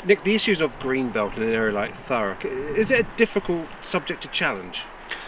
Nick, the issues of greenbelt in an area like Thurrock, is it a difficult subject to challenge?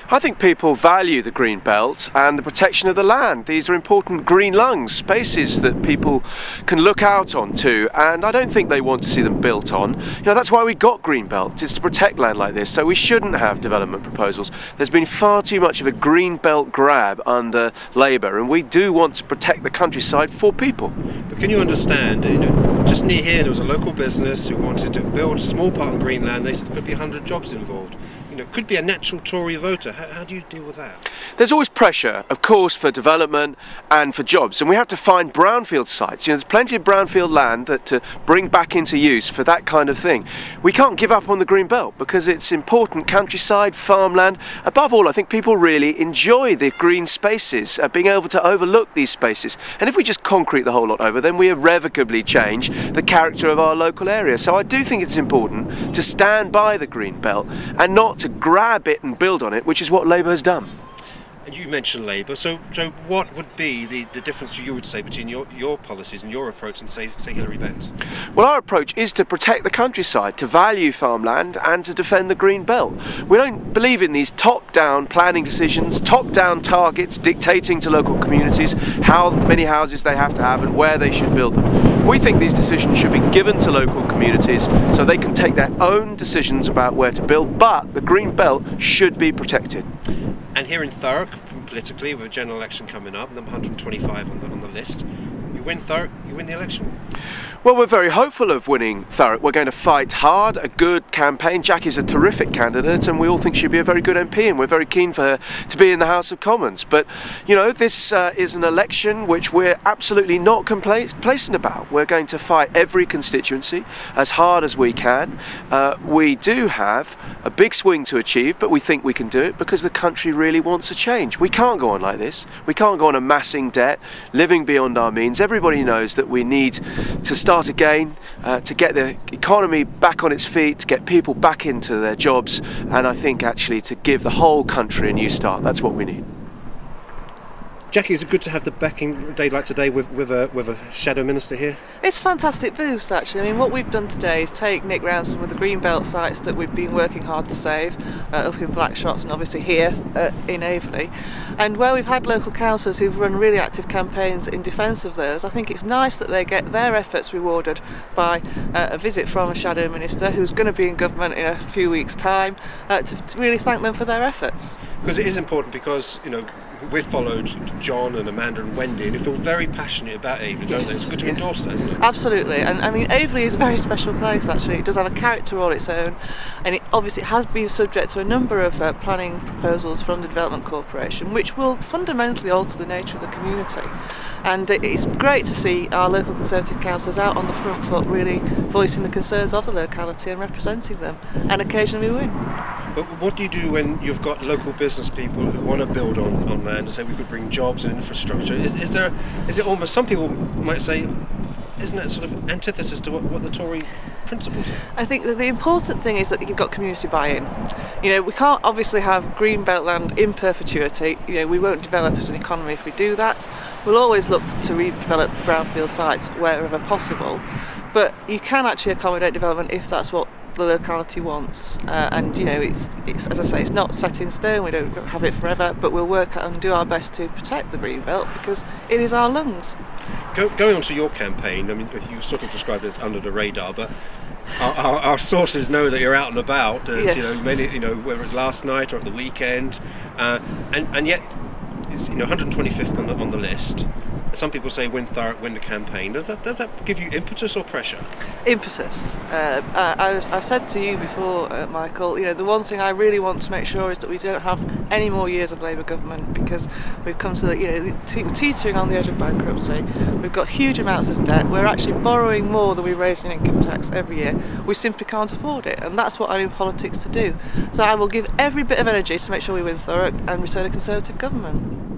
I think people value the green belt and the protection of the land. These are important green lungs, spaces that people can look out onto, and I don't think they want to see them built on. You know, that's why we got green belt. It's to protect land like this, so we shouldn't have development proposals. There's been far too much of a green belt grab under Labour, and we do want to protect the countryside for people. But can you understand, you know, just near here there was a local business who wanted to build a small part of Greenland. They said there could be 100 jobs involved. You know, could be a natural Tory voter. How do you deal with that? There's always pressure, of course, for development and for jobs, and we have to find brownfield sites. You know, there's plenty of brownfield land that to bring back into use for that kind of thing. We can't give up on the green belt because it's important countryside, farmland. Above all, I think people really enjoy the green spaces, being able to overlook these spaces. And if we just concrete the whole lot over, then we irrevocably change the character of our local area. So I do think it's important to stand by the green belt and not to grab it and build on it, which is what Labour has done. And you mentioned Labour, so what would be the difference you would say between your policies and your approach and say Hilary Bennt? Well, our approach is to protect the countryside, to value farmland and to defend the green belt. We don't believe in these top-down planning decisions, top-down targets dictating to local communities how many houses they have to have and where they should build them. We think these decisions should be given to local communities so they can take their own decisions about where to build, but the green belt should be protected. And here in Thurrock, politically, with a general election coming up, number 125 on the list, you win Thurrock, you win the election. Well, we're very hopeful of winning Thurrock. We're going to fight hard, a good campaign. Jackie's a terrific candidate and we all think she'd be a very good MP, and we're very keen for her to be in the House of Commons. But, you know, this is an election which we're absolutely not complacent about. We're going to fight every constituency as hard as we can. We do have a big swing to achieve, but we think we can do it because the country really wants a change. We can't go on like this. We can't go on amassing debt, living beyond our means. Everybody knows that we need to start again, to get the economy back on its feet, to get people back into their jobs, and I think actually to give the whole country a new start. That's what we need. Jackie, is it good to have the backing day like today with a shadow minister here? It's a fantastic boost, actually. I mean, what we've done today is take Nick round some of the greenbelt sites that we've been working hard to save, up in Blackshots and obviously here in Averley. And where we've had local councillors who've run really active campaigns in defence of those, I think it's nice that they get their efforts rewarded by a visit from a shadow minister who's going to be in government in a few weeks' time, to really thank them for their efforts. Because it is important, because, you know, we've followed John and Amanda and Wendy, and you feel very passionate about Averley, don't they? It's good to endorse that, isn't it? Absolutely, and I mean, Averley is a very special place, actually. It does have a character all its own, and it obviously has been subject to a number of planning proposals from the Development Corporation, which will fundamentally alter the nature of the community. And it's great to see our local Conservative councillors out on the front foot, really voicing the concerns of the locality and representing them, and occasionally we win. But what do you do when you've got local business people who want to build on land and say we could bring jobs and infrastructure? Is it almost, some people might say, isn't that sort of antithesis to what the Tory principles are? I think that the important thing is that you've got community buy-in. You know, we can't obviously have green belt land in perpetuity. You know, we won't develop as an economy if we do that. We'll always look to redevelop brownfield sites wherever possible, but you can actually accommodate development if that's what the locality wants, and you know, it's as I say, it's not set in stone. We don't have it forever, but we'll work and do our best to protect the green belt because it is our lungs. Going on to your campaign, I mean, you sort of described it as under the radar, but our sources know that you're out and about. Yes. You know, mainly, you know, whether it's last night or at the weekend, and yet it's, you know, 125th on the list. Some people say win Thurrock, win the campaign. Does that give you impetus or pressure? Impetus. I said to you before, Michael, you know, the one thing I really want to make sure is that we don't have any more years of Labour government, because we've come to the, you know, teetering on the edge of bankruptcy. We've got huge amounts of debt. We're actually borrowing more than we raise in income tax every year. We simply can't afford it, and that's what I'm in politics to do. So I will give every bit of energy to make sure we win Thurrock and return a Conservative government.